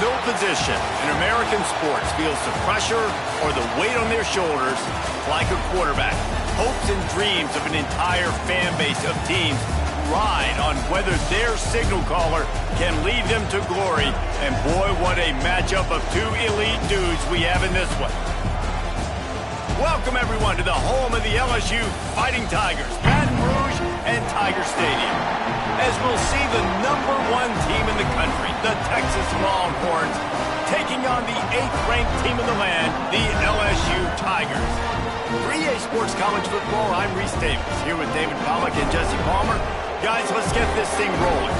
No position in American sports feels the pressure or the weight on their shoulders like a quarterback. Hopes and dreams of an entire fan base of teams ride on whether their signal caller can lead them to glory. And boy, what a matchup of two elite dudes we have in this one. Welcome, everyone, to the home of the LSU Fighting Tigers, Baton Rouge and Tiger Stadium. As we'll see the #1 team in the country, the Texas Longhorns, taking on the 8th-ranked team in the land, the LSU Tigers. For EA Sports College Football, I'm Reese Davis, here with David Pollack and Jesse Palmer. Guys, let's get this thing rolling.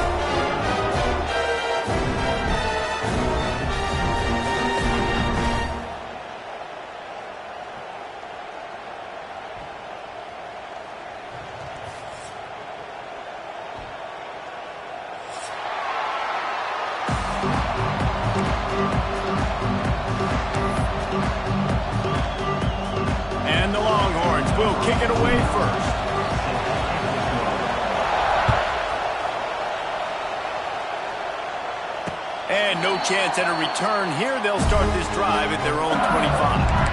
And the Longhorns will kick it away first. And no chance at a return here. They'll start this drive at their own 25.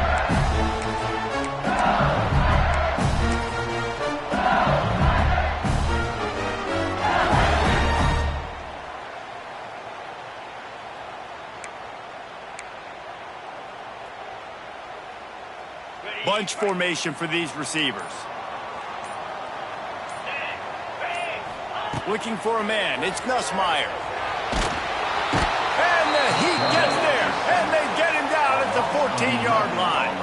Bunch formation for these receivers. Looking for a man. It's Nussmeier. And the Heat gets there. And they get him down at the 14-yard line.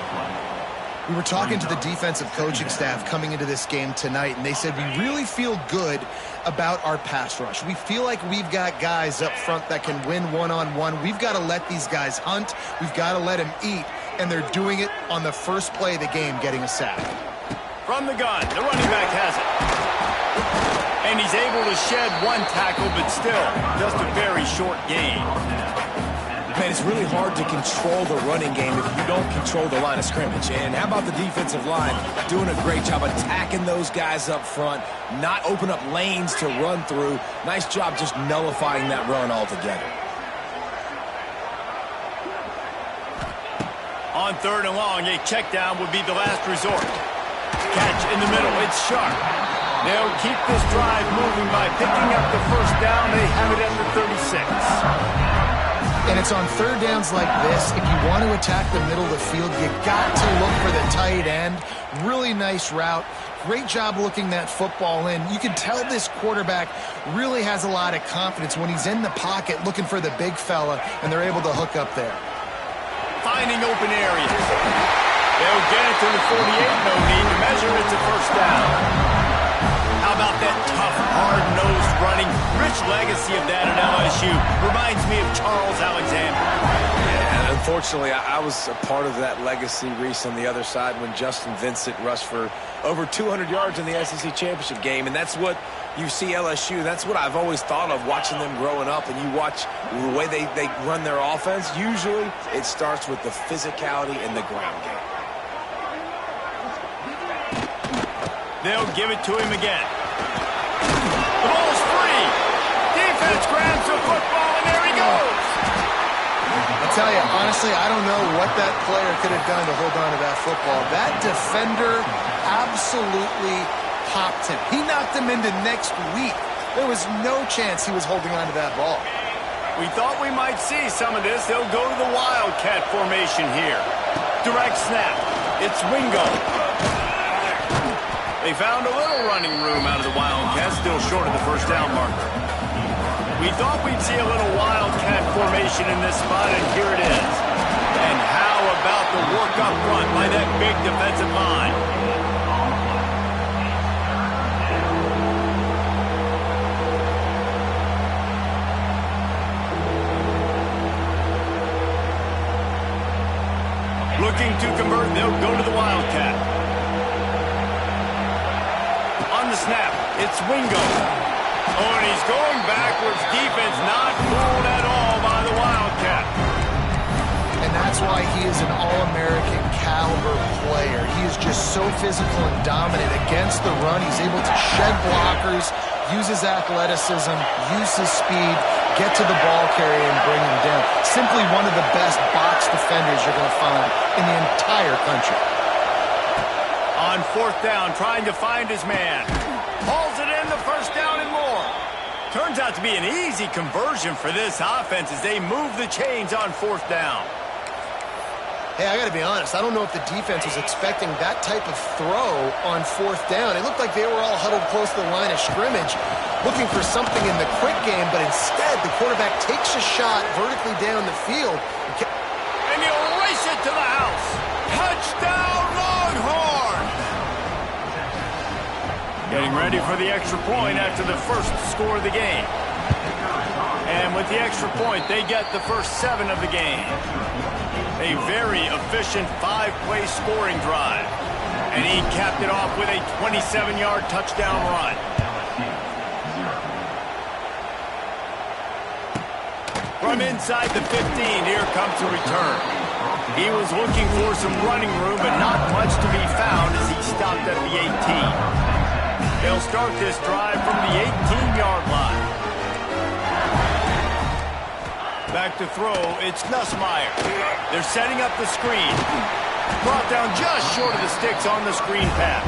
We were talking to the defensive coaching staff coming into this game tonight, and they said we really feel good about our pass rush. We feel like we've got guys up front that can win one-on-one. We've got to let these guys hunt. We've got to let them eat. And they're doing it on the first play of the game, getting a sack. From the gun, the running back has it. And he's able to shed one tackle, but still, just a very short gain. Man, it's really hard to control the running game if you don't control the line of scrimmage. And how about the defensive line doing a great job attacking those guys up front, not open up lanes to run through. Nice job just nullifying that run altogether. On 3rd and long, a check down would be the last resort. Catch in the middle, it's sharp. They'll keep this drive moving by picking up the first down. They have it at the 36. And it's on 3rd downs like this. If you want to attack the middle of the field, you got to look for the tight end. Really nice route. Great job looking that football in. You can tell this quarterback really has a lot of confidence when he's in the pocket looking for the big fella, and they're able to hook up there. Finding open areas. They'll get it to the 48. No need to measure. It's a first down. How about that tough, hard-nosed running? Rich legacy of that at LSU. Reminds me of Charles Alexander. Yeah, and unfortunately, I was a part of that legacy, Reese, on the other side when Justin Vincent rushed for over 200 yards in the SEC championship game. And that's what you see LSU. That's what I've always thought of watching them growing up. And you watch the way they run their offense. Usually, it starts with the physicality in the ground game. They'll give it to him again. The ball's free. Defense grabs the football, and there he goes. I tell you, honestly, I don't know what that player could have done to hold on to that football. That defender absolutely popped him. He knocked him into next week. There was no chance he was holding on to that ball. We thought we might see some of this. They'll go to the Wildcat formation here. Direct snap. It's Wingo. They found a little running room out of the Wildcats, still short of the first down marker. We thought we'd see a little Wildcat formation in this spot, and here it is. And how about the work up front by that big defensive line? Looking to convert, they'll go to the Wildcat. On the snap, it's Wingo. Oh, and he's going backwards. Defense not fooled at all by the Wildcat. And that's why he is an All-American caliber player. He is just so physical and dominant against the run. He's able to shed blockers, use his athleticism, use his speed, get to the ball carrier, and bring him down. simply one of the best box defenders you're going to find in the entire country. On fourth down, trying to find his man. Hauls it in, the first down and more. Turns out to be an easy conversion for this offense as they move the chains on fourth down. Hey, I got to be honest. I don't know if the defense was expecting that type of throw on fourth down. It looked like they were all huddled close to the line of scrimmage, looking for something in the quick game, but instead the quarterback takes a shot vertically down the field. And he'll race it to the house. Touchdown, Longhorns! Getting ready for the extra point after the first score of the game. And with the extra point, they get the first 7 of the game. A very efficient 5-play scoring drive. And he capped it off with a 27-yard touchdown run. From inside the 15, here comes the return. He was looking for some running room, but not much to be found as he stopped at the 18. They'll start this drive from the 18-yard line. Back to throw, it's Nussmeier. They're setting up the screen. Brought down just short of the sticks on the screen pass.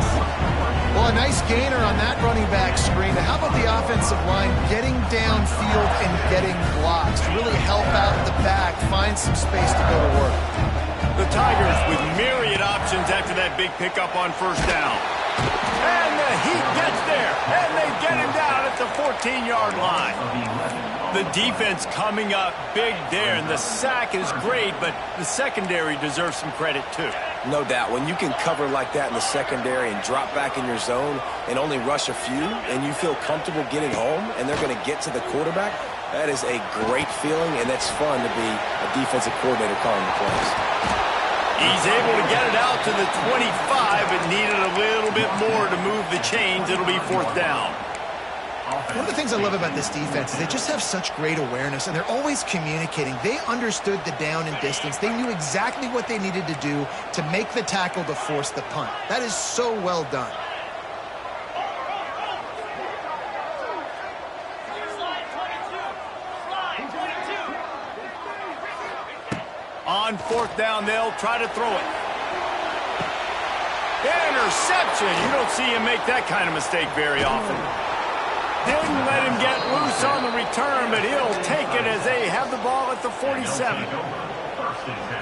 Well, a nice gainer on that running back screen. How about the offensive line getting downfield and getting blocks to really help out the back, find some space to go to work? The Tigers with myriad options after that big pickup on first down. And the Heat gets there, and they get him down at the 14-yard line. The defense coming up big there, and the sack is great, but the secondary deserves some credit too. No doubt. When you can cover like that in the secondary and drop back in your zone and only rush a few, and you feel comfortable getting home, and they're going to get to the quarterback, that is a great feeling, and that's fun to be a defensive coordinator calling the plays. He's able to get it out to the 25, but needed a little bit more to move the chains. It'll be fourth down. One of the things I love about this defense is they just have such great awareness, and they're always communicating. They understood the down and distance. They knew exactly what they needed to do to make the tackle to force the punt. That is so well done. On fourth down, they'll try to throw it. Interception. You don't see him make that kind of mistake very often. Didn't let him get loose on the return, but he'll take it as they have the ball at the 47.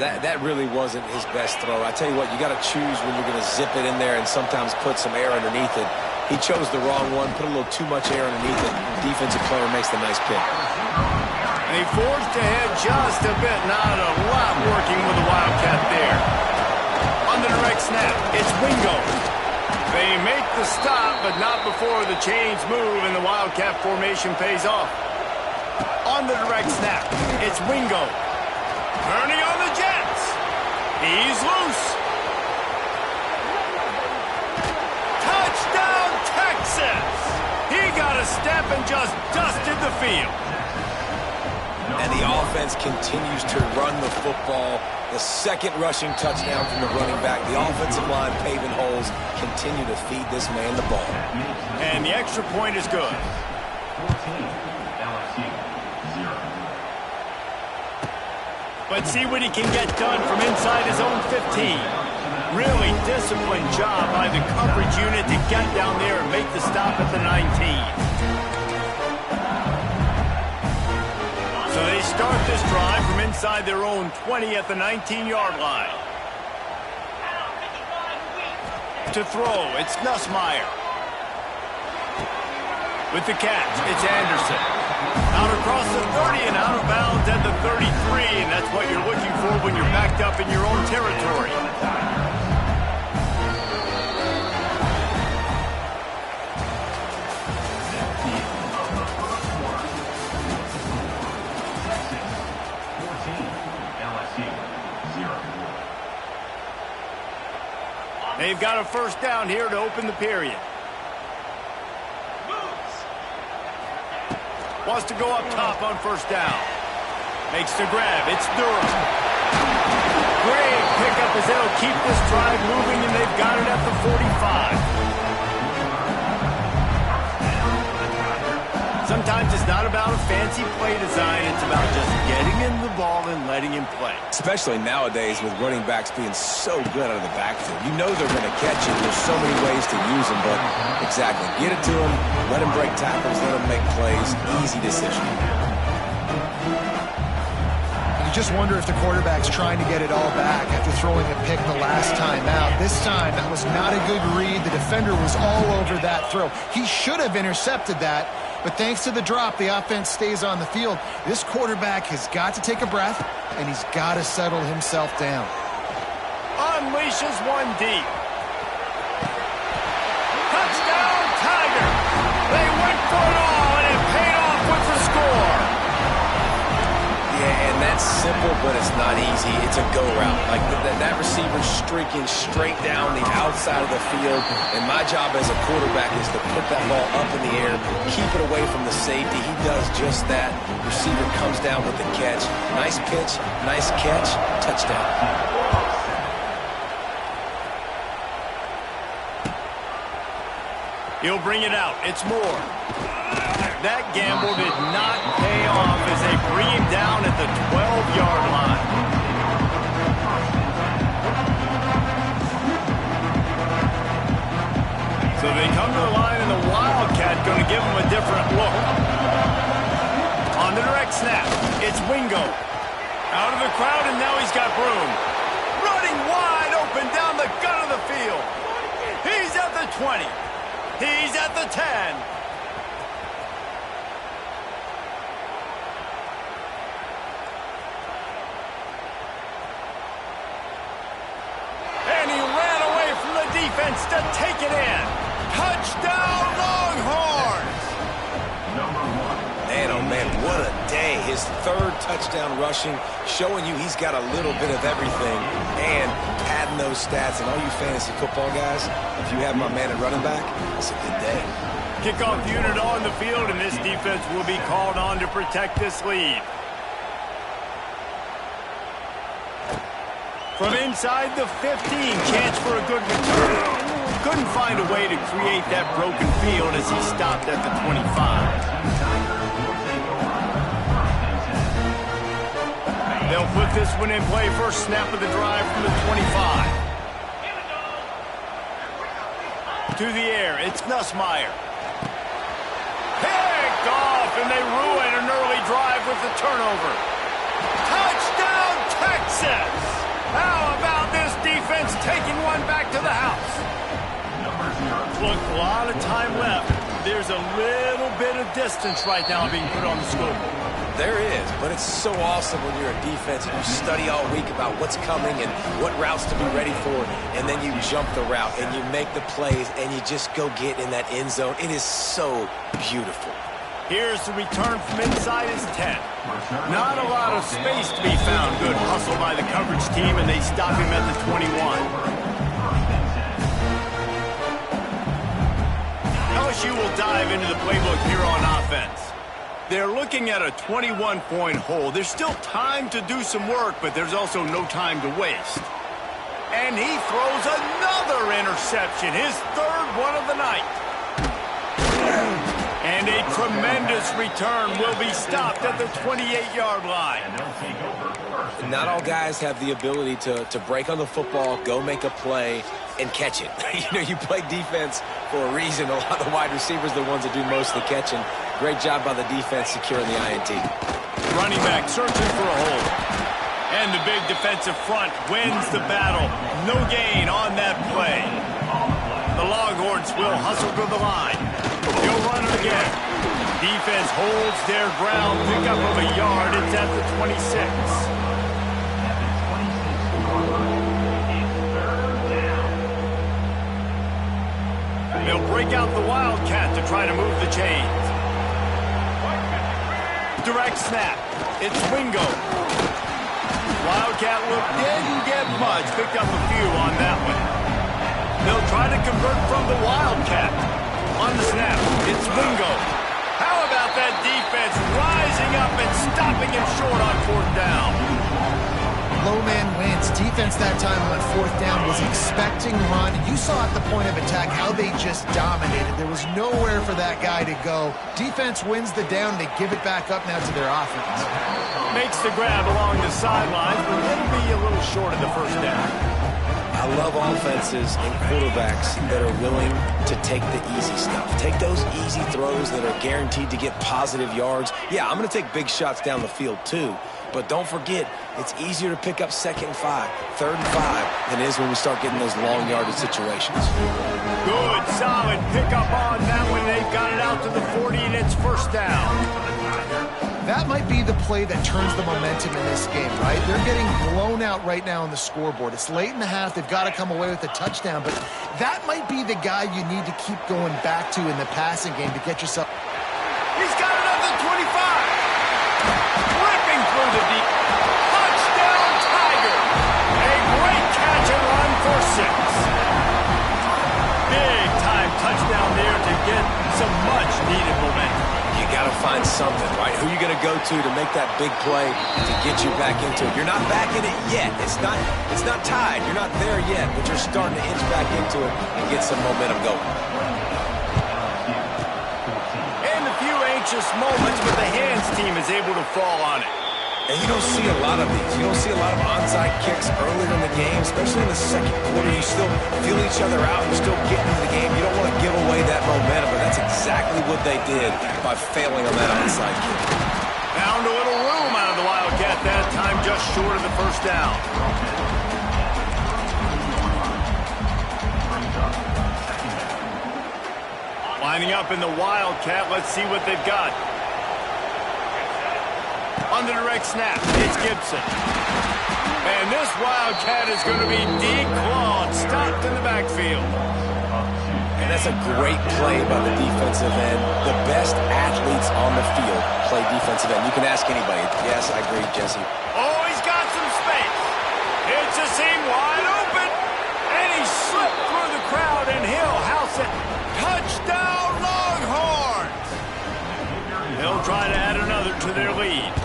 That really wasn't his best throw. I tell you what, you got to choose when you're going to zip it in there and sometimes put some air underneath it. He chose the wrong one, put a little too much air underneath it. The defensive player makes the nice pick. They forged ahead just a bit. Not a lot working with the Wildcat there. On the direct snap, it's Wingo. They make the stop, but not before the chains move and the Wildcat formation pays off. On the direct snap, it's Wingo. Turning on the Jets. He's loose. Touchdown, Texas! He got a step and just dusted the field. And the offense continues to run the football. The second rushing touchdown from the running back. The offensive line paving holes. Continue to feed this man the ball. And the extra point is good. 14, LSU, 0. But see what he can get done from inside his own 15. Really disciplined job by the coverage unit to get down there and make the stop at the 19. So they start this drive from inside their own 20 at the 19-yard line. To throw, it's Nussmeier. With the catch, it's Anderson. Out across the 30 and out of bounds at the 33, and that's what you're looking for when you're backed up in your own territory. They've got a first down here to open the period. Wants to go up top on first down. Makes the grab. It's Durham. Great pickup as they'll keep this drive moving, and they've got it at the 45. Sometimes it's not about a fancy play design. It's about just getting in the ball and letting him play. Especially nowadays with running backs being so good out of the backfield. You know they're going to catch him. There's so many ways to use him, but exactly. Get it to him, let him break tackles, let him make plays. Easy decision. You just wonder if the quarterback's trying to get it all back after throwing a pick the last time out. This time, that was not a good read. The defender was all over that throw. He should have intercepted that, but thanks to the drop, the offense stays on the field. This quarterback has got to take a breath, and he's got to settle himself down. Unleashes one deep. Touchdown, Tiger! They went for it all, and it paid off with the score. Yeah, and that's simple, but it's not easy. It's a go route. Like that receiver's streaking straight down the outside of the field, and my job as a quarterback is to put that ball up in the air, keep it away from the safety. He does just that. Receiver comes down with the catch. Nice pitch, nice catch, touchdown. He'll bring it out. It's Moore. That gamble did not pay off as they bring him down at the 12-yard line. So they come to the line, and the Wildcat going to give him a different look. On the direct snap, it's Wingo. Out of the crowd, and now he's got room. Running wide open down the gut of the field. He's at the 20. He's at the 10. And he ran away from the defense to take it in. Touchdown, Longhorns! Man, oh man, what a day. His third touchdown rushing, showing you he's got a little bit of everything, and padding those stats. And all you fantasy football guys, if you have my man at running back, it's a good day. Kickoff unit on the field, and this defense will be called on to protect this lead. From inside the 15, chance for a good return. Couldn't find a way to create that broken field as he stopped at the 25. They'll put this one in play. First snap of the drive from the 25. To the air, it's Nussmeier. Picked off, and they ruin an early drive with the turnover. Touchdown, Texas! How about this defense taking one back to the house? Look, a lot of time left. There's a little bit of distance right now being put on the scoreboard. There is, but it's so awesome when you're a defense and you study all week about what's coming and what routes to be ready for, and then you jump the route and you make the plays and you just go get in that end zone. It is so beautiful. Here's the return from inside his 10. Not a lot of space to be found. Good hustle by the coverage team, and they stop him at the 21. LSU will dive into the playbook here on offense. They're looking at a 21-point hole. There's still time to do some work, but there's also no time to waste. And he throws another interception, his third one of the night. And a tremendous return will be stopped at the 28-yard line. Not all guys have the ability to break on the football, go make a play, and catch it. You play defense for a reason. A lot of the wide receivers are the ones that do most of the catching. Great job by the defense securing the INT. Running back searching for a hole. And the big defensive front wins the battle. No gain on that play. The Longhorns will hustle to the line. He'll run it again. Defense holds their ground. Pick up of a yard. It's at the 26. They'll break out the Wildcat to try to move the chains. Direct snap. It's Wingo. Wildcat look didn't get much. Picked up a few on that one. They'll try to convert from the Wildcat. On the snap, it's Wingo. How about that defense rising up and stopping him short on fourth down? Low man wins. Jets defense that time on fourth down was expecting run. You saw at the point of attack how they just dominated. There was nowhere for that guy to go. Defense wins the down. They give it back up now to their offense. Makes the grab along the sidelines, but it'll be a little short of the first down. I love offenses and quarterbacks that are willing to take the easy stuff. Take those easy throws that are guaranteed to get positive yards. Yeah, I'm going to take big shots down the field too. But don't forget, it's easier to pick up 2nd and 5, 3rd and 5 than it is when we start getting those long yardage situations. Good, solid pickup on that one. They've got it out to the 40, and it's first down. That might be the play that turns the momentum in this game, right? They're getting blown out right now on the scoreboard. It's late in the half. They've got to come away with a touchdown, but that might be the guy you need to keep going back to in the passing game to get yourself. He's got it up to 25. Ripping through the deep. Touchdown, Tiger. A great catch and run for 6. Big time touchdown there to get some much needed momentum. You got to find something, right? Who are you going to go to make that big play to get you back into it? You're not back in it yet. It's not tied. You're not there yet, but you're starting to inch back into it and get some momentum going. And a few anxious moments, but the hands team is able to fall on it. And you don't see a lot of these. You don't see a lot of onside kicks earlier in the game, especially in the second quarter. You still feel each other out. You're still getting into the game. You don't want to give away that momentum, but that's exactly what they did by failing on that onside kick. Found a little room out of the Wildcat that time, just short of the first down. Lining up in the Wildcat. Let's see what they've got. On the direct snap, it's Gibson. And this Wildcat is going to be declawed, stopped in the backfield. And that's a great play by the defensive end. The best athletes on the field play defensive end. You can ask anybody. Yes, I agree, Jesse. Oh, he's got some space. It's a seam wide open. And he slipped through the crowd, and he'll house it. Touchdown, Longhorns! They'll try to add another to their lead.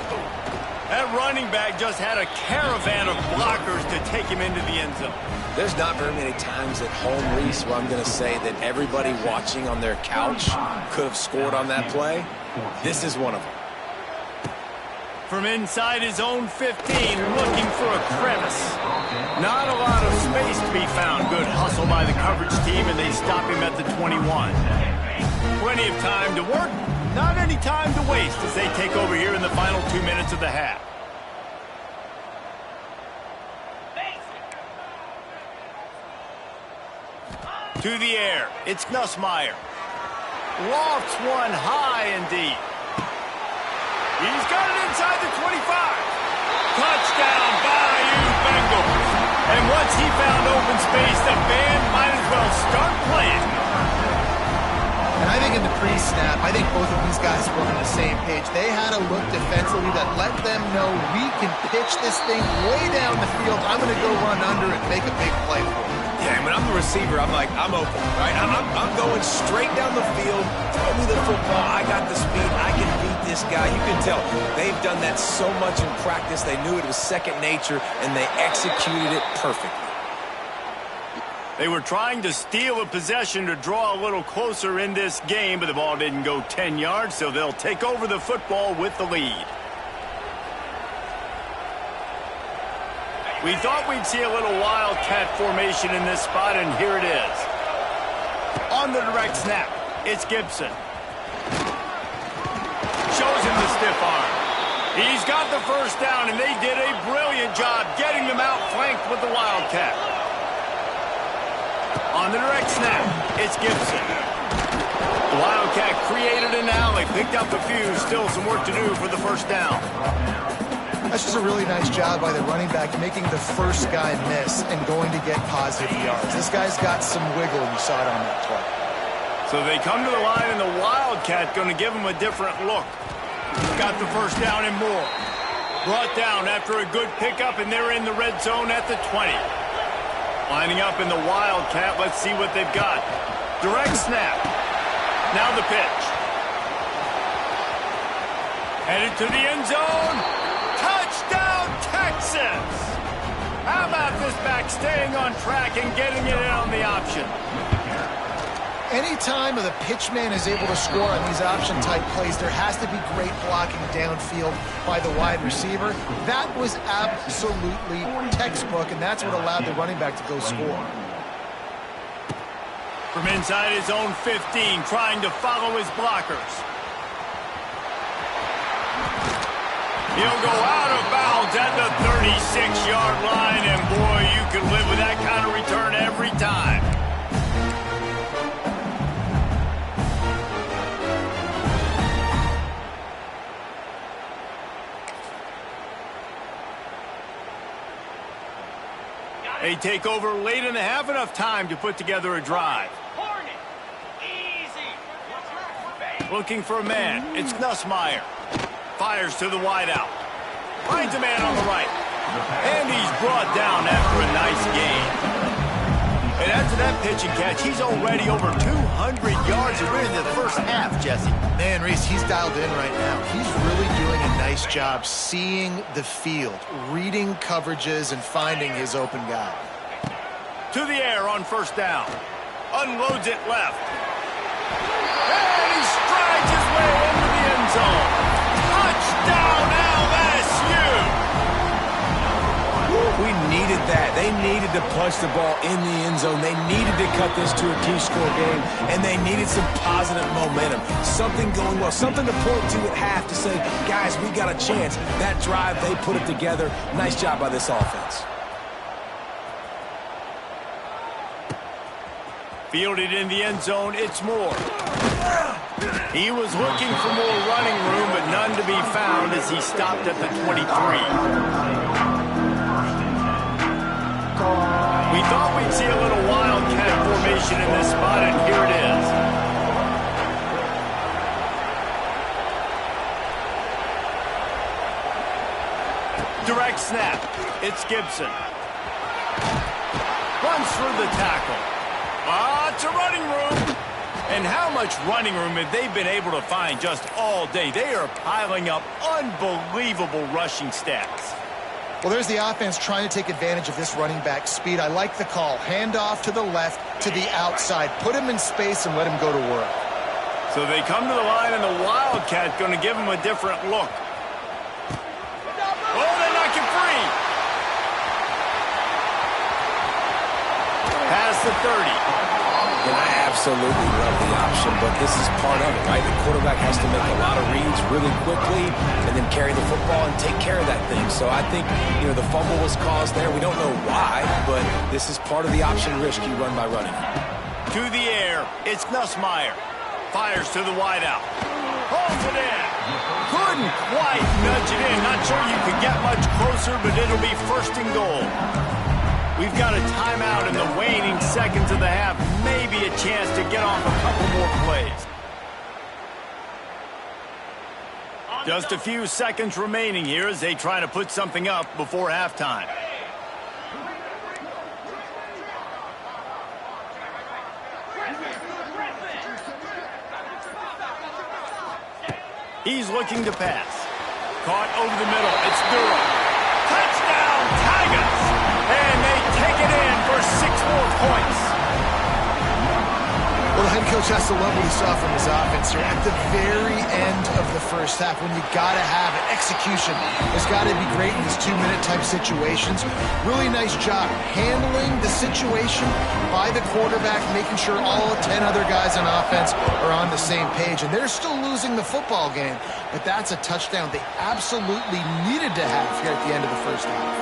That running back just had a caravan of blockers to take him into the end zone. There's not very many times at home, Reese, where I'm going to say that everybody watching on their couch could have scored on that play. This is one of them. From inside his own 15, looking for a crevice. Not a lot of space to be found. Good hustle by the coverage team, and they stop him at the 21. Plenty of time to work. Not any time to waste as they take over here in the final 2 minutes of the half. To the air, it's Nussmeier. Lofts one high and deep. He's got it inside the 25. Touchdown, Bayou Bengals. And once he found open space, the band might as well start playing. And I think in the pre-snap, I think both of these guys were on the same page. They had a look defensively that let them know we can pitch this thing way down the field. I'm going to go run under and make a big play for it. Yeah, when I'm the receiver, I'm like, I'm open, right? I'm going straight down the field. Throw me the football. I got the speed. I can beat this guy. You can tell they've done that so much in practice. They knew it was second nature, and they executed it perfectly. They were trying to steal a possession to draw a little closer in this game, but the ball didn't go 10 yards, so they'll take over the football with the lead. We thought we'd see a little Wildcat formation in this spot, and here it is. On the direct snap, it's Gibson. Shows him the stiff arm. He's got the first down, and they did a brilliant job getting them out flanked with the Wildcat. On the direct snap, it's Gibson. The Wildcat created an alley, picked up a few, still some work to do for the first down. That's just a really nice job by the running back, making the first guy miss and going to get positive yards. This guy's got some wiggle, and you saw it on that play. So they come to the line, and the Wildcat going to give him a different look. Got the first down and more. Brought down after a good pickup, and they're in the red zone at the 20. Lining up in the Wildcat, let's see what they've got. Direct snap. Now the pitch. Headed to the end zone. Touchdown, Texas! How about this back staying on track and getting it in on the option. Anytime the pitchman is able to score on these option-type plays, there has to be great blocking downfield by the wide receiver. That was absolutely textbook, and that's what allowed the running back to go score. From inside his own 15, trying to follow his blockers. He'll go out of bounds at the 36-yard line, and boy, you can live with that kind of return every time. They take over late in the half, enough time to put together a drive. Looking for a man. It's Nussmeier. Fires to the wideout. Finds a man on the right. And he's brought down after a nice gain. And after that pitch and catch, he's already over 200 yards and we're in the first half, Jesse. Man, Reese, he's dialed in right now. He's really doing a nice job seeing the field, reading coverages, and finding his open guy. To the air on first down. Unloads it left. And he strides his way into the end zone. Touchdown, LSU! We needed that. They needed to punch the ball in the end zone. They needed to cut this to a two-score game, and they needed some positive momentum. Something going well, something to point to at half to say, guys, we got a chance. That drive, they put it together. Nice job by this offense. Fielded in the end zone, it's Moore. He was looking for more running room, but none to be found as he stopped at the 23. We thought we'd see a little wildcat formation in this spot, and here it is. Direct snap. It's Gibson. Runs through the tackle. Lots of running room. And how much running room have they been able to find just all day? They are piling up unbelievable rushing stats. Well, there's the offense trying to take advantage of this running back speed. I like the call. Hand off to the left, to the outside. Put him in space and let him go to work. So they come to the line, and the Wildcat going to give him a different look. Oh, they knock him free. Past the 30. And I absolutely love the option, but this is part of it, right? The quarterback has to make a lot of reads really quickly and then carry the football and take care of that thing. So I think, the fumble was caused there. We don't know why, but this is part of the option risk you run by running. To the air, it's Nussmeier. Fires to the wideout. Holds it in. Couldn't quite nudge it in. Not sure you could get much closer, but it'll be first and goal. We've got a timeout in the waning seconds of the half. Maybe a chance to get off a couple more plays. Just a few seconds remaining here as they try to put something up before halftime. He's looking to pass. Caught over the middle. It's Durham. Touchdown, Tigers! And they take it in for 6 more points. Well, the head coach has to love what he saw from his offense here at the very end of the first half. When you got to have it, execution has got to be great in these 2-minute type situations. Really nice job handling the situation by the quarterback, making sure all 10 other guys on offense are on the same page. And they're still losing the football game, but that's a touchdown they absolutely needed to have here at the end of the first half.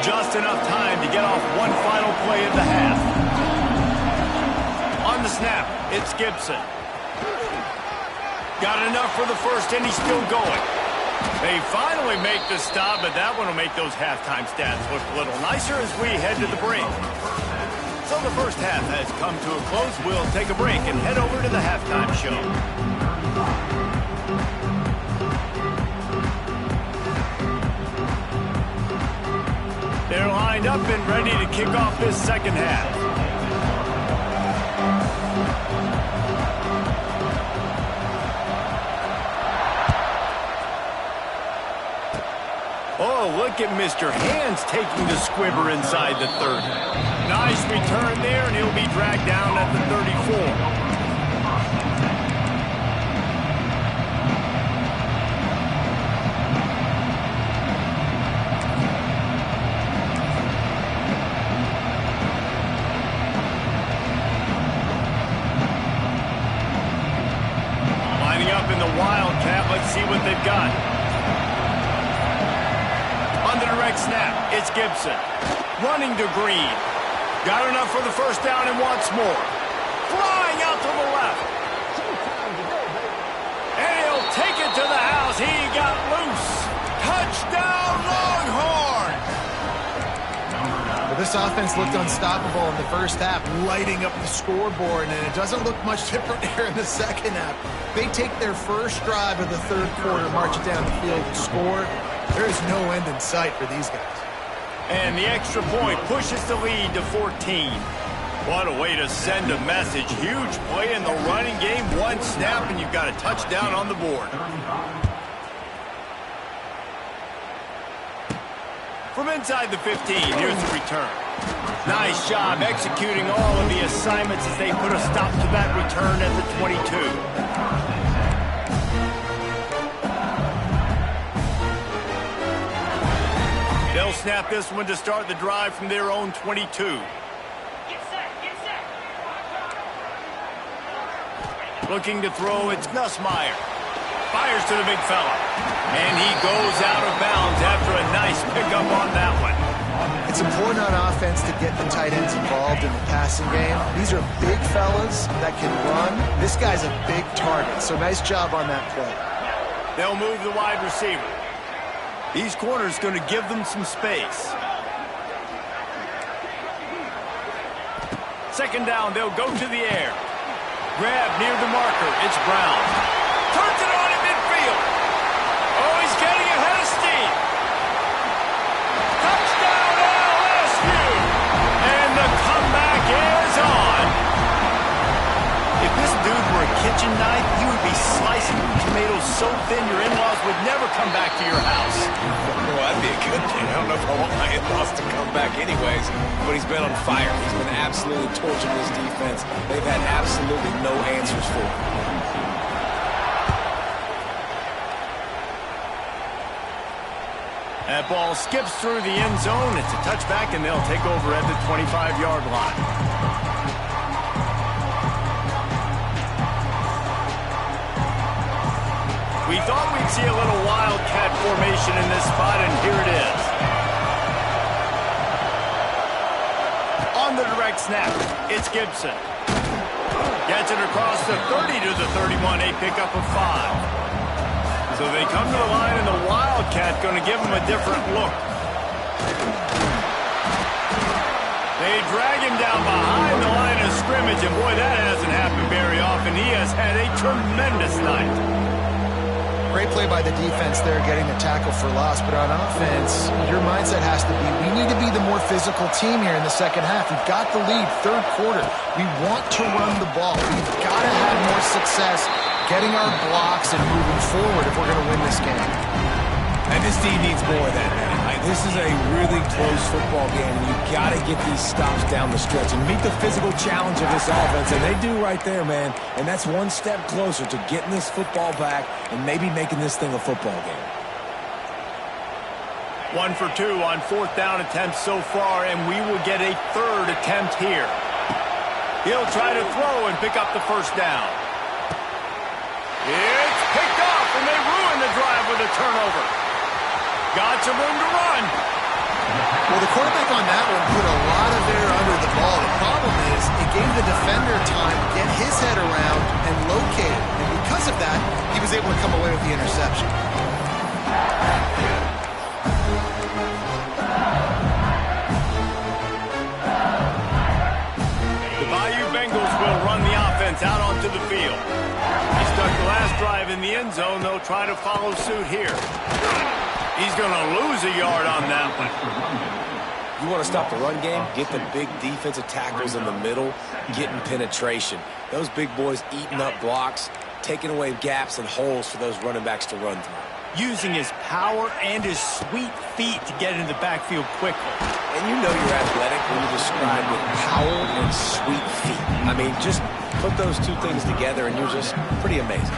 Just enough time to get off one final play of the half. On the snap, it's Gibson. Got enough for the first, and he's still going. They finally make the stop, but that one will make those halftime stats look a little nicer as we head to the break. So the first half has come to a close. We'll take a break and head over to the halftime show. They're lined up and ready to kick off this second half. Oh, look at Mr. Hands taking the squibber inside the 30. Nice return there, and he'll be dragged down at the 34. In the Wildcat, let's see what they've got. On the direct snap, it's Gibson. Running to Green. Got enough for the first down and wants more. Flying out to the left. And he'll take it to the house. He got loose. Touchdown, Longhorns! Well, this offense looked unstoppable in the first half, lighting up the scoreboard, and it doesn't look much different here in the second half. They take their first drive of the third quarter, march it down the field, and score. There is no end in sight for these guys. And the extra point pushes the lead to 14. What a way to send a message. Huge play in the running game. One snap, and you've got a touchdown on the board. From inside the 15, here's the return. Nice job executing all of the assignments as they put a stop to that return at the 22. They'll snap this one to start the drive from their own 22. Looking to throw, it's Nussmeier. Fires to the big fella. And he goes out of bounds after a nice pickup on that one. It's important on offense to get the tight ends involved in the passing game. These are big fellas that can run. This guy's a big target, so nice job on that play. They'll move the wide receiver. These corners going to give them some space. Second down, they'll go to the air. Grab near the marker. It's Brown. Turns it on in midfield. Oh, he's getting ahead of steam. Touchdown, LSU. And the comeback is on. If this dude were a kitchen knife, you would be slicing tomatoes so thin your in-laws would never come back to your house. Well, that'd be a good thing. I don't know if I want my in-laws to come back anyways, but he's been on fire. He's been absolutely torching this defense. They've had absolutely no answers for him. That ball skips through the end zone. It's a touchback, and they'll take over at the 25-yard line. We thought we'd see a little wildcat formation in this spot, and here it is. On the direct snap, it's Gibson. Gets it across the 30 to the 31, a pickup of 5. So they come to the line, and the Wildcat going to give them a different look. They drag him down behind the line of scrimmage, and boy, that hasn't happened very often. He has had a tremendous night. Great play by the defense there, getting the tackle for loss. But on offense, your mindset has to be, we need to be the more physical team here in the second half. We've got the lead, third quarter. We want to run the ball. We've got to have more success getting our blocks and moving forward if we're going to win this game. And this team needs more of that, man. This is a really close football game, and you've got to get these stops down the stretch and meet the physical challenge of this offense, and they do right there, man. And that's one step closer to getting this football back and maybe making this thing a football game. 1 for 2 on fourth down attempts so far, and we will get a third attempt here. He'll try to throw and pick up the first down. It's picked off, and they ruin the drive with a turnover. Got some room to run. Well, the quarterback on that one put a lot of air under the ball. The problem is it gave the defender time to get his head around and locate it. And because of that, he was able to come away with the interception. The Bayou Bengals will run the offense out onto the field. He stuck the last drive in the end zone. They'll try to follow suit here. He's going to lose a yard on that one. You want to stop the run game? Get the big defensive tackles in the middle, getting penetration. Those big boys eating up blocks, taking away gaps and holes for those running backs to run through. using his power and his sweet feet to get into the backfield quickly. And you know you're athletic when you describe with power and sweet feet. I mean, just put those two things together and you're just pretty amazing.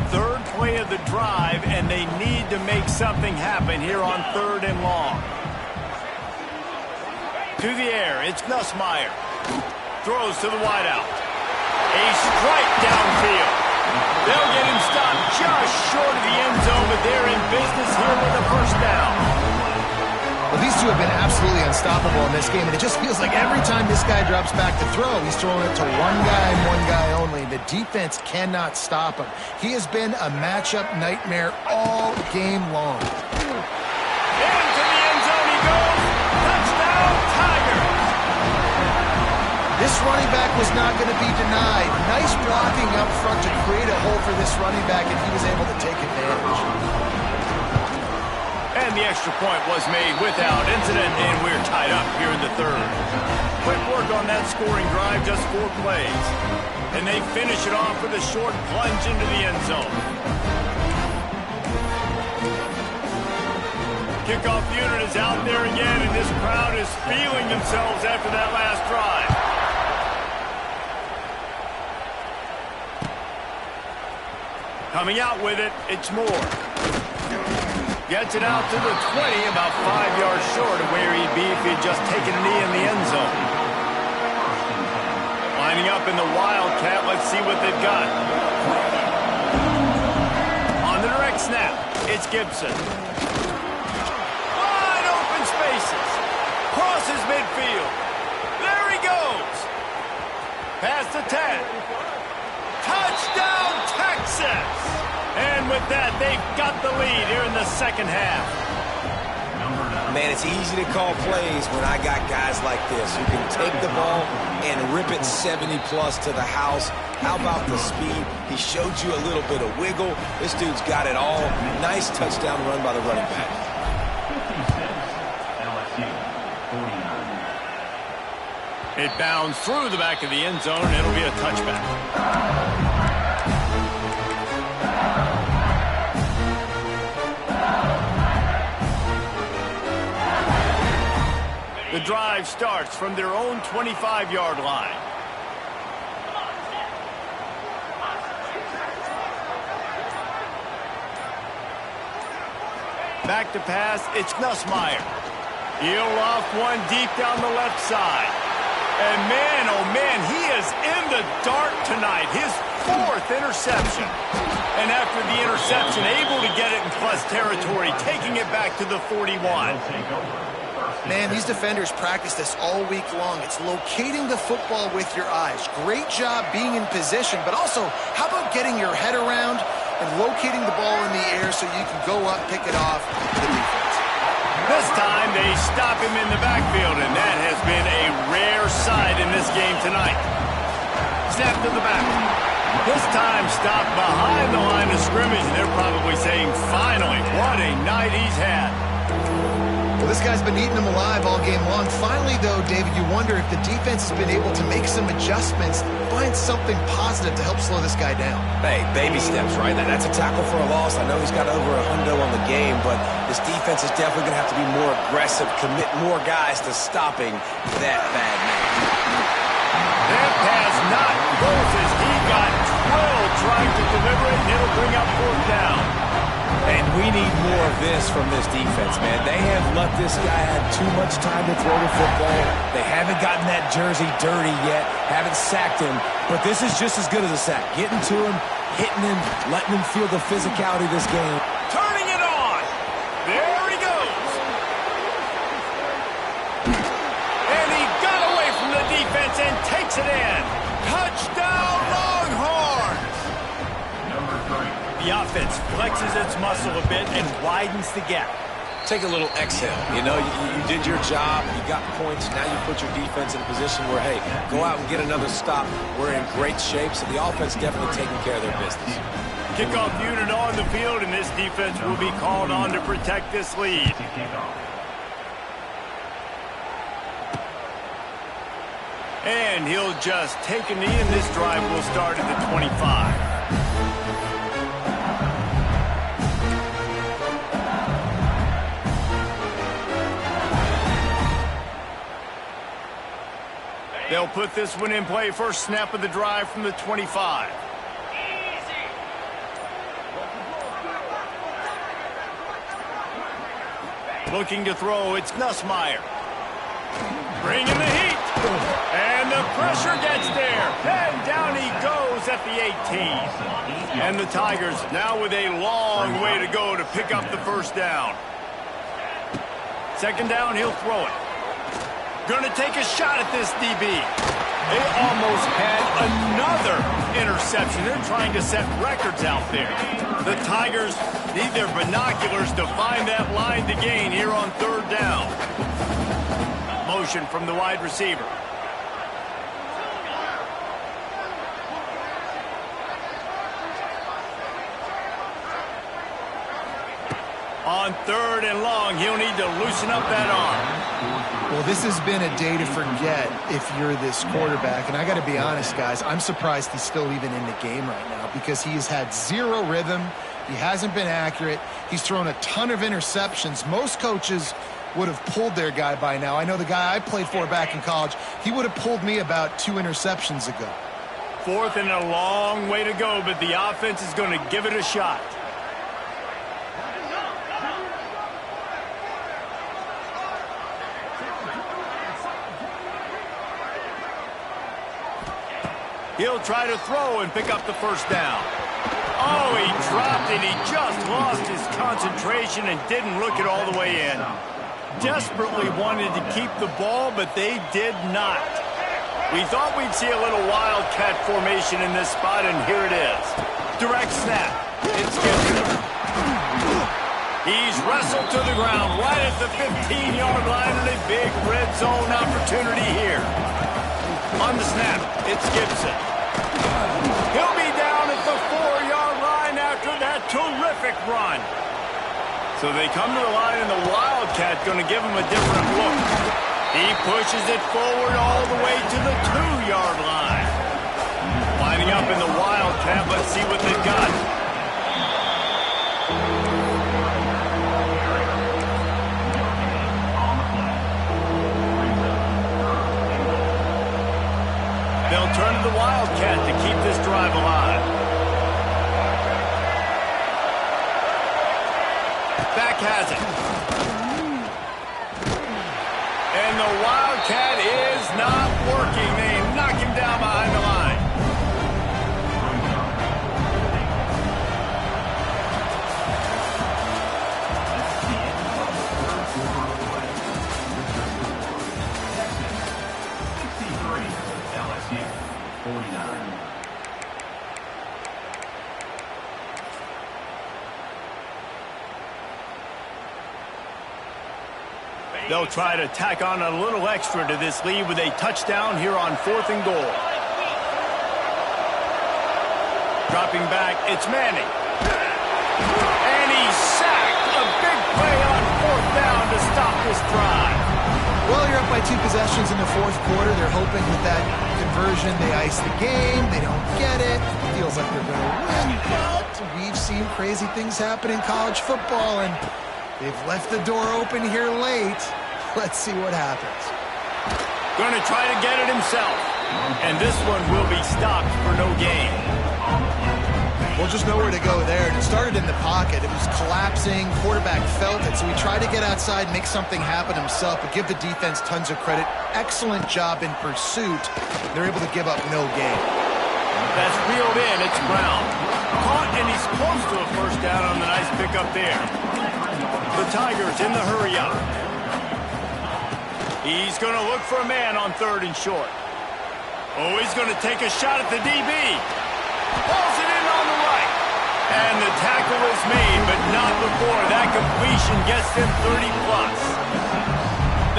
Third play of the drive, and they need to make something happen here on 3rd and long. To the air, it's Nussmeier. Throws to the wideout. A strike downfield. They'll get him stopped just short of the end zone, but they're in business here with a first down. Well, these two have been absolutely unstoppable in this game, and it just feels like every time this guy drops back to throw, he's throwing it to one guy and one guy only. The defense cannot stop him. He has been a matchup nightmare all game long. Into the end zone he goes. Touchdown, Tigers! This running back was not going to be denied. Nice blocking up front to create a hole for this running back, and he was able to take advantage. And the extra point was made without incident, and we're tied up here in the 3rd. Quick work on that scoring drive, just 4 plays. And they finish it off with a short plunge into the end zone. Kickoff unit is out there again, and this crowd is feeling themselves after that last drive. Coming out with it, it's Moore. Gets it out to the 20, about 5 yards short of where he'd be if he'd just taken a knee in the end zone. Lining up in the Wildcat, let's see what they've got. On the direct snap, it's Gibson. Wide open spaces. Crosses midfield. There he goes. Past the 10. Touchdown, Texas! And with that, they've got the lead here in the second half. Man, it's easy to call plays when I got guys like this who can take the ball and rip it 70-plus to the house. How about the speed? He showed you a little bit of wiggle. This dude's got it all. Nice touchdown run by the running back. 56, LSU, 49. It bounds through the back of the end zone, and it'll be a touchback. The drive starts from their own 25-yard line. Back to pass, it's Nussmeier. He'll loft one deep down the left side. And man, oh man, he is in the dark tonight. His 4th interception. And after the interception, able to get it in plus territory, taking it back to the 41. Man, these defenders practice this all week long. It's locating the football with your eyes. Great job being in position, but also, how about getting your head around and locating the ball in the air so you can go up, pick it off to the defense. This time, they stop him in the backfield, and that has been a rare sight in this game tonight. Snap to the back. This time, stopped behind the line of scrimmage, and they're probably saying, finally, what a night he's had. Well, this guy's been eating them alive all game long. Finally, though, David, you wonder if the defense has been able to make some adjustments, find something positive to help slow this guy down. Hey, baby steps, right? That's a tackle for a loss. I know he's got over $100 on the game, but this defense is definitely going to have to be more aggressive, commit more guys to stopping that bad man. That pass not close as he got 12 trying to deliver it, and it'll bring up 4th down. And we need more of this from this defense, man. They have let this guy have too much time to throw the football. They haven't gotten that jersey dirty yet, haven't sacked him, but this is just as good as a sack. Getting to him, hitting him, letting him feel the physicality of this game. Turning it on. There he goes. And he got away from the defense and takes it in. Touchdown, Longhorns. Number 3. The offense flexes its muscle a bit and widens the gap. Take a little exhale. You know, you did your job. You got points. Now you put your defense in a position where, hey, go out and get another stop. We're in great shape, so the offense definitely taking care of their business. Kickoff unit on the field, and this defense will be called on to protect this lead. And he'll just take a knee, and this drive will start at the 25. They'll put this one in play. First snap of the drive from the 25. Looking to throw, it's Nussmeier. Bringing the heat. And the pressure gets there. And down he goes at the 18. And the Tigers now with a long way to go to pick up the first down. Second down, he'll throw it. Gonna take a shot at this DB. They almost had another interception. They're trying to set records out there. The Tigers need their binoculars to find that line to gain here on third down. Motion from the wide receiver. On third and long, he'll need to loosen up that arm. Well, this has been a day to forget if you're this quarterback. And I got to be honest, guys, I'm surprised he's still even in the game right now because he has had zero rhythm. He hasn't been accurate. He's thrown a ton of interceptions. Most coaches would have pulled their guy by now. I know the guy I played for back in college, he would have pulled me about 2 interceptions ago. Fourth and a long way to go, but the offense is going to give it a shot. He'll try to throw and pick up the first down. Oh, he dropped it. He just lost his concentration and didn't look it all the way in. Desperately wanted to keep the ball, but they did not. We thought we'd see a little wildcat formation in this spot, and here it is. Direct snap. It's Gibson. He's wrestled to the ground right at the 15-yard line, and a big red zone opportunity here. On the snap, it's Gibson. He'll be down at the 4-yard line after that terrific run. So they come to the line, and the Wildcat going to give him a different look. He pushes it forward all the way to the 2-yard line. Lining up in the Wildcat, let's see what they've got. They'll turn to the Wildcat to keep this drive alive. Back has it. And the Wildcat is not working. They knock him down behind the line. LSU, 49. They'll try to tack on a little extra to this lead with a touchdown here on 4th and goal. Dropping back, it's Manning. And he's sacked. A big play on 4th down to stop this drive. Well, you're up by 2 possessions in the 4th quarter. They're hoping with that conversion they ice the game. They don't get it. Feels like they're going to win, but we've seen crazy things happen in college football, and they've left the door open here late. Let's see what happens. Going to try to get it himself. And this one will be stopped for no gain. Well, just nowhere to go there. It started in the pocket. It was collapsing. Quarterback felt it, so he tried to get outside, make something happen himself, but give the defense tons of credit. Excellent job in pursuit. They're able to give up no gain. That's reeled in. It's Brown. Caught, and he's close to a first down on the nice pickup there. The Tigers in the hurry up. He's going to look for a man on 3rd and short. Oh, he's going to take a shot at the DB. Pulls it in on the right. And the tackle is made, but not before that completion gets them 30-plus.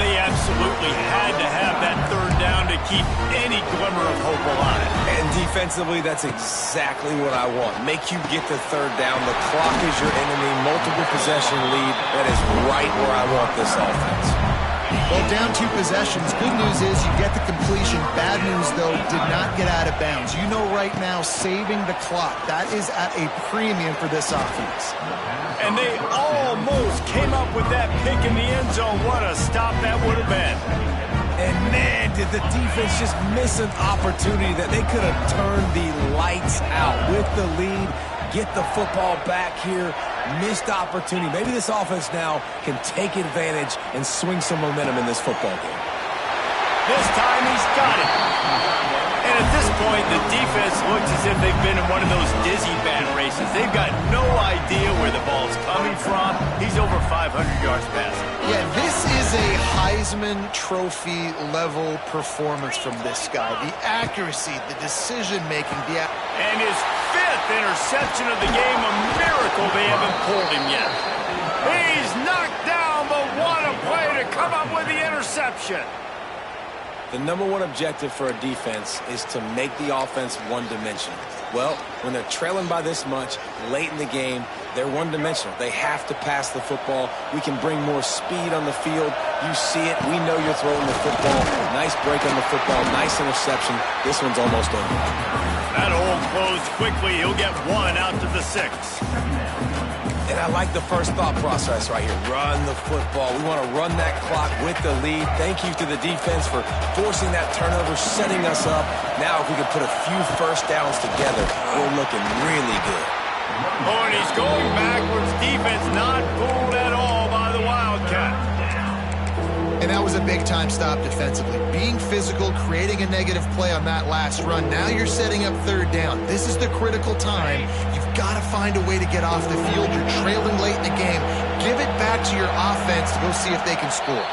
They absolutely had to have that 3rd down to keep any glimmer of hope alive. And defensively, that's exactly what I want. Make you get the 3rd down. The clock is your enemy. Multiple possession lead. That is right where I want this offense. Well, down 2 possessions. Good news is you get the completion. Bad news, though, did not get out of bounds. You know right now, saving the clock, that is at a premium for this offense. And they almost came up with that pick in the end zone. What a stop that would have been. And man, did the defense just miss an opportunity that they could have turned the lights out with the lead, get the football back here. Missed opportunity. Maybe this offense now can take advantage and swing some momentum in this football game. This time he's got it. And at this point, the defense looks as if they've been in one of those dizzy bat races. They've got no idea where the ball's coming from. He's over 500 yards passing. Yeah, this is a Heisman Trophy level performance from this guy. The accuracy, the decision-making, and his 5th interception of the game, a miracle they haven't pulled him yet. He's knocked down, but what a play to come up with the interception. The number one objective for a defense is to make the offense one-dimensional. Well, when they're trailing by this much late in the game, they're one-dimensional. They have to pass the football. We can bring more speed on the field. You see it. We know you're throwing the football. Nice break on the football. Nice interception. This one's almost over. That hole closed quickly. He'll get 1 out to the 6. And I like the first thought process right here. Run the football. We want to run that clock with the lead. Thank you to the defense for forcing that turnover, setting us up. Now if we can put a few first downs together, we're looking really good. Oh, and he's going backwards. Defense not fooled at all by the Wildcats. And that was a big-time stop defensively. Being physical, creating a negative play on that last run. Now you're setting up 3rd down. This is the critical time. You've got to find a way to get off the field. You're trailing late in the game. Give it back to your offense to go see if they can score.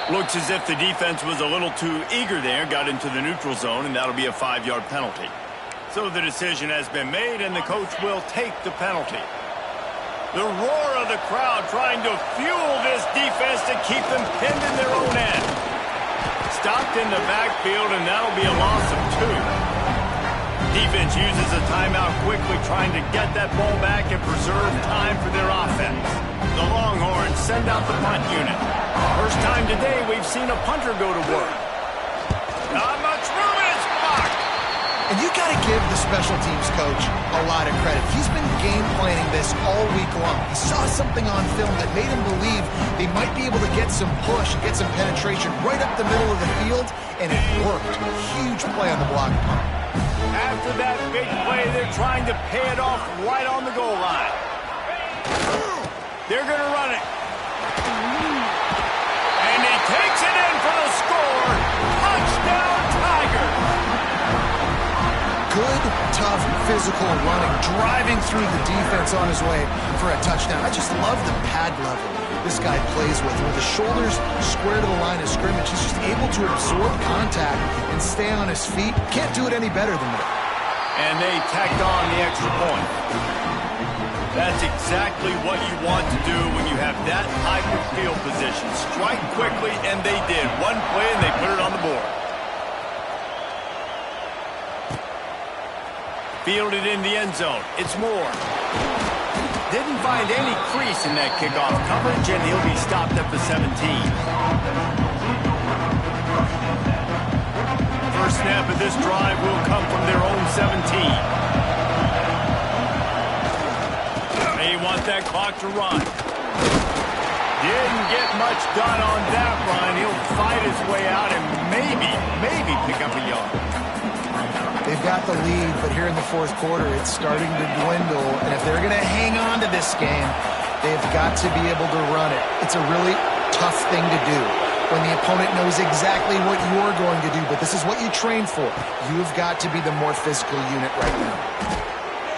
Looks as if the defense was a little too eager there, got into the neutral zone, and that'll be a 5-yard penalty. So the decision has been made, and the coach will take the penalty. The roar of the crowd trying to fuel this defense to keep them pinned in their own end. Stopped in the backfield, and that'll be a loss of 2. Defense uses a timeout quickly, trying to get that ball back and preserve time for their offense. The Longhorns send out the punt unit. First time today we've seen a punter go to work. Not much room, and it's blocked. And you got to give the special teams coach a lot of credit. He's been game planning this all week long. He saw something on film that made him believe they might be able to get some push and get some penetration right up the middle of the field, and it worked. Huge play on the block punt. After that big play, they're trying to pay it off right on the goal line. They're going to run it. And he takes it in for the score. Touchdown, Tiger. Good, tough, physical running, driving through the defense on his way for a touchdown. I just love the pad level this guy plays with the shoulders square to the line of scrimmage. He's just able to absorb contact and stay on his feet. Can't do it any better than that. And they tacked on the extra point. That's exactly what you want to do when you have that type of field position. Strike quickly, and they did. One play, and they put it on the board. Fielded in the end zone. It's Moore. Didn't find any crease in that kickoff coverage, and he'll be stopped at the 17. First snap of this drive will come from their own 17. They want that clock to run. Didn't get much done on that run. He'll fight his way out and maybe pick up a yard. They've got the lead, but here in the 4th quarter, it's starting to dwindle. And if they're going to hang on to this game, they've got to be able to run it. It's a really tough thing to do when the opponent knows exactly what you're going to do, but this is what you train for. You've got to be the more physical unit right now.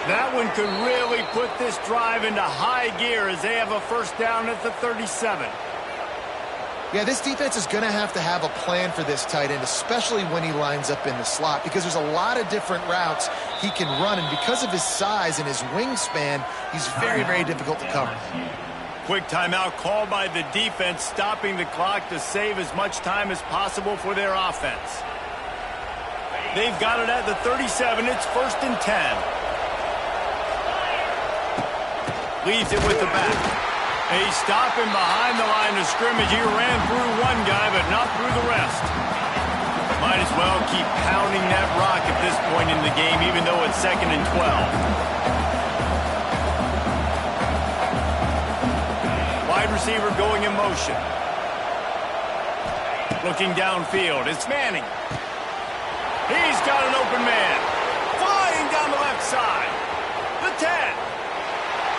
That one could really put this drive into high gear as they have a first down at the 37. Yeah, this defense is going to have a plan for this tight end, especially when he lines up in the slot, because there's a lot of different routes he can run, and because of his size and his wingspan, he's very, very difficult to cover. Quick timeout called by the defense, stopping the clock to save as much time as possible for their offense. They've got it at the 37. It's 1st and 10. Leaves it with the back. He's stopping behind the line of scrimmage. He ran through one guy, but not through the rest. Might as well keep pounding that rock at this point in the game, even though it's 2nd and 12. Wide receiver going in motion. Looking downfield, it's Manning. He's got an open man. Flying down the left side. The 10.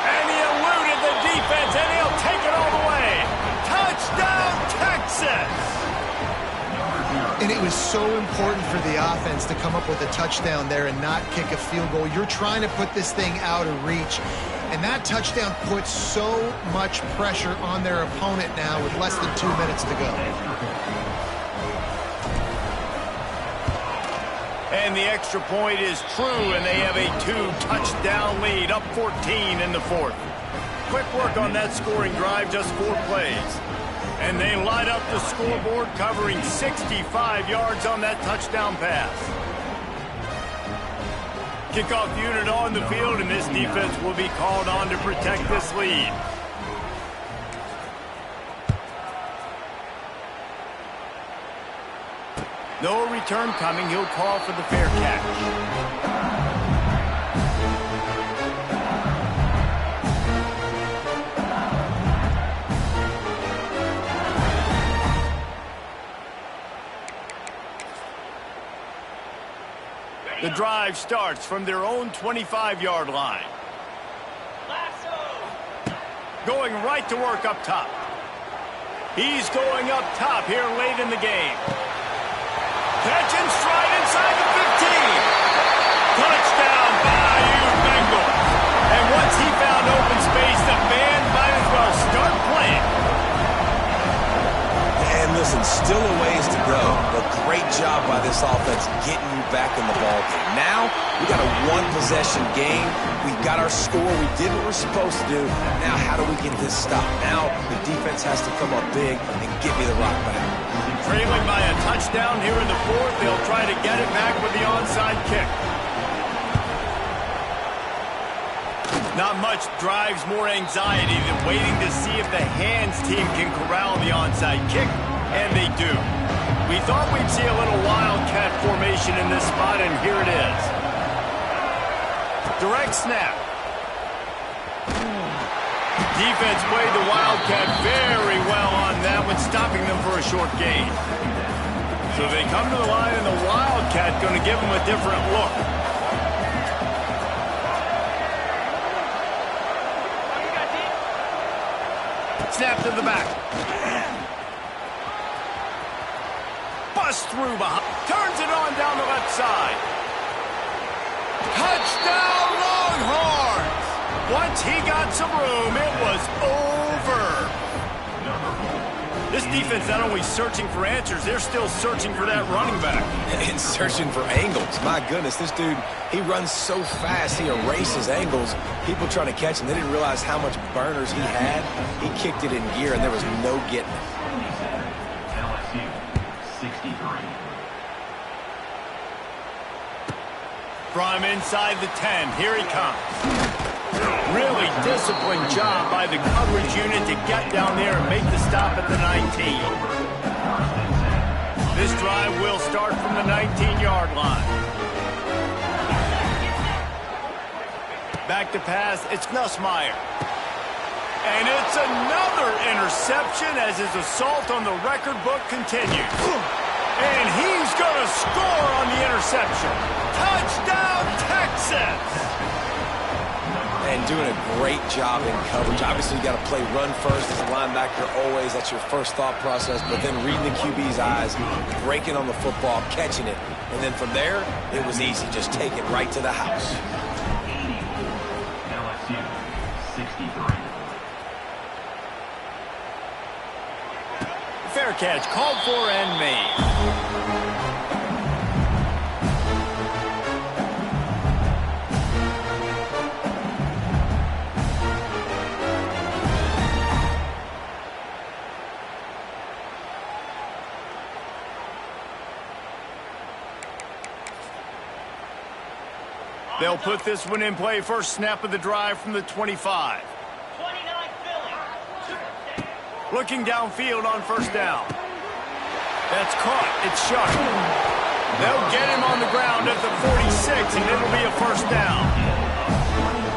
And he eluded the defense, and he'll take it all the way. Touchdown, Texas! And it was so important for the offense to come up with a touchdown there and not kick a field goal. You're trying to put this thing out of reach. And that touchdown puts so much pressure on their opponent now with less than 2 minutes to go. And the extra point is true, and they have a 2-touchdown lead, up 14 in the fourth. Quick work on that scoring drive, just 4 plays. And they light up the scoreboard, covering 65 yards on that touchdown pass. Kickoff unit on the field, and this defense will be called on to protect this lead. No return coming. He'll call for the fair catch. The drive starts from their own 25-yard line. Going right to work up top. He's going up top here late in the game. Catch and stride inside the 15. Touchdown, Bayou Bengals. And once he found open space, the band might as well start playing. And listen, still a ways to go, but great job by this offense getting you back in the ballgame. Now, we got a one-possession game. We got our score. We did what we're supposed to do. Now, how do we get this stopped? Now, the defense has to come up big and get me the rock back. Trailing by a touchdown here in the fourth, they'll try to get it back with the onside kick. Not much drives more anxiety than waiting to see if the hands team can corral the onside kick, and they do. We thought we'd see a little wildcat formation in this spot, and here it is. Direct snap. Defense played the wildcat very well on that one, stopping them for a short gain. So they come to the line, and the wildcat going to give them a different look. Snap to the back. Bust through behind. Turns it on down the left side. Touchdown, Longhorns! Once he got some room, it was over. This defense not only searching for answers, they're still searching for that running back. And searching for angles. My goodness, this dude, he runs so fast, he erases angles. People trying to catch him, they didn't realize how much burners he had. He kicked it in gear, and there was no getting it. LSU 63. From inside the 10, here he comes. Really disciplined job by the coverage unit to get down there and make the stop at the 19. This drive will start from the 19-yard line. Back to pass, it's Nussmeier. And it's another interception as his assault on the record book continues. And he's going to score on the interception. Touchdown, Texas! And doing a great job in coverage. Obviously, you got to play run first as a linebacker always. That's your first thought process. But then reading the QB's eyes, breaking on the football, catching it. And then from there, it was easy. Just take it right to the house. 80. LSU 63. Fair catch called for and made. They'll put this one in play. First snap of the drive from the 25. 29 Philly. Looking downfield on first down. That's caught. It's sharp. They'll get him on the ground at the 46, and it'll be a first down.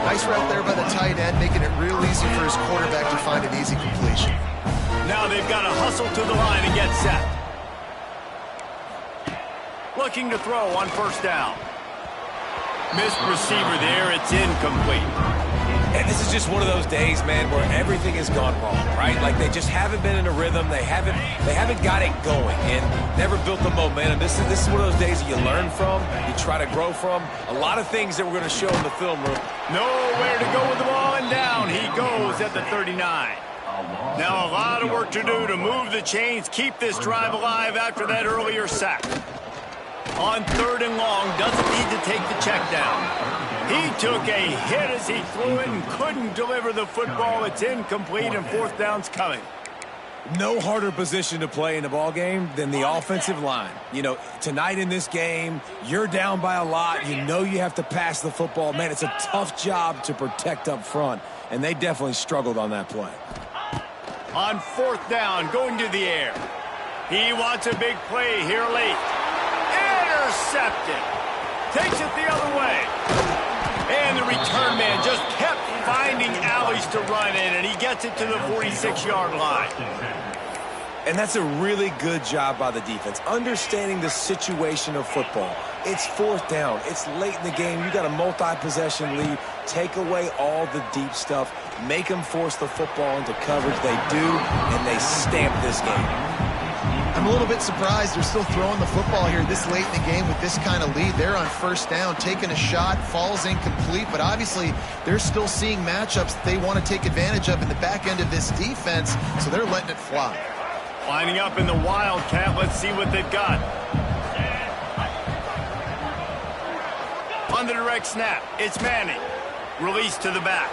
Nice route there by the tight end, making it real easy for his quarterback to find an easy completion. Now they've got to hustle to the line and get set. looking to throw on first down. Missed receiver there. It's incomplete. And this is just one of those days, man, where everything has gone wrong, right? Like they just haven't been in a rhythm. They haven't got it going and never built the momentum. This is one of those days that you learn from, you try to grow from. A lot of things that we're going to show in the film room. Nowhere to go with the ball, and down he goes at the 39. Now a lot of work to do to move the chains, keep this drive alive after that earlier sack. On 3rd and long, doesn't need to take the check down. He took a hit as he threw it and couldn't deliver the football. It's incomplete, and 4th down's coming. No harder position to play in a ball game than the offensive line. You know, tonight in this game, you're down by a lot. You know you have to pass the football. Man, it's a tough job to protect up front, and they definitely struggled on that play. On 4th down, going to the air. He wants a big play here late. Intercepted. Takes it the other way. And the return man just kept finding alleys to run in, and he gets it to the 46-yard line. And that's a really good job by the defense, understanding the situation of football. It's 4th down. It's late in the game. You got a multi-possession lead. Take away all the deep stuff. Make them force the football into coverage. They do, and they stamp this game. I'm a little bit surprised they're still throwing the football here this late in the game with this kind of lead. They're on 1st down, taking a shot, falls incomplete, but obviously they're still seeing matchups that they want to take advantage of in the back end of this defense, so they're letting it fly. Lining up in the Wildcat. Let's see what they've got. On the direct snap, it's Manning. Release to the back.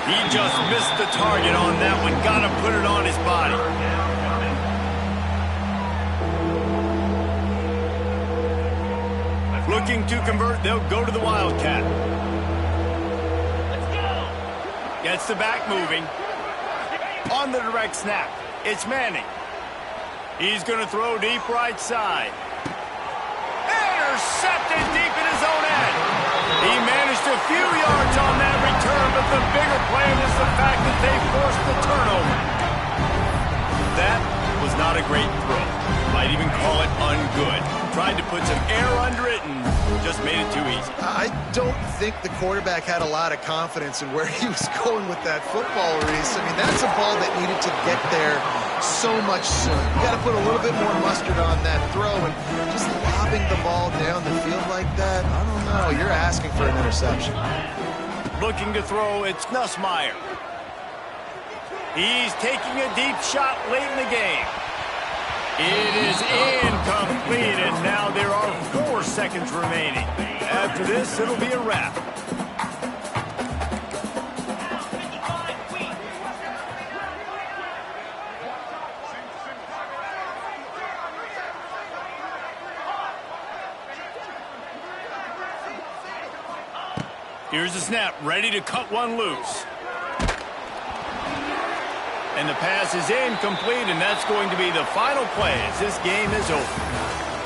He just missed the target on that one. Got to put it on his body. Looking to convert, they'll go to the Wildcat. Let's go. Gets the back moving. On the direct snap, it's Manning. He's going to throw deep right side. Intercepted deep in his own end. He managed a few yards on that return, but the bigger play was the fact that they forced the turnover. That was not a great throw. Might even call it ungood. Tried to put some air under it and just made it too easy. I don't think the quarterback had a lot of confidence in where he was going with that football, Reese. I mean, that's a ball that needed to get there so much sooner. You got to put a little bit more mustard on that throw, and just lobbing the ball down the field like that, I don't know. You're asking for an interception. Looking to throw, it's Nussmeier. He's taking a deep shot late in the game. It is incomplete, and now there are 4 seconds remaining. After this, it'll be a wrap. Here's the snap, ready to cut one loose. And the pass is incomplete, and that's going to be the final play as this game is over.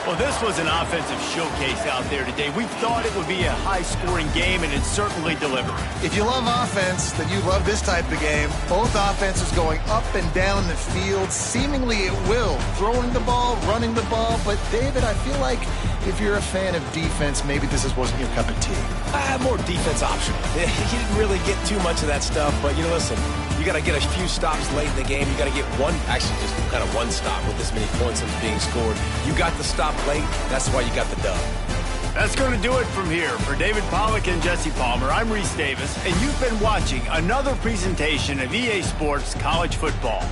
Well, this was an offensive showcase out there today. We thought it would be a high-scoring game, and it certainly delivered. If you love offense, then you love this type of game. Both offenses going up and down the field, seemingly at will. Throwing the ball, running the ball. But, David, I feel like if you're a fan of defense, maybe this wasn't your cup of tea. More defense optional. He didn't really get too much of that stuff, but, you know, listen, you got to get a few stops late in the game. You got to get one, actually just kind of one stop with this many points that's being scored. You got the stop late. That's why you got the dub. That's going to do it from here. For David Pollack and Jesse Palmer, I'm Reese Davis, and you've been watching another presentation of EA Sports College Football.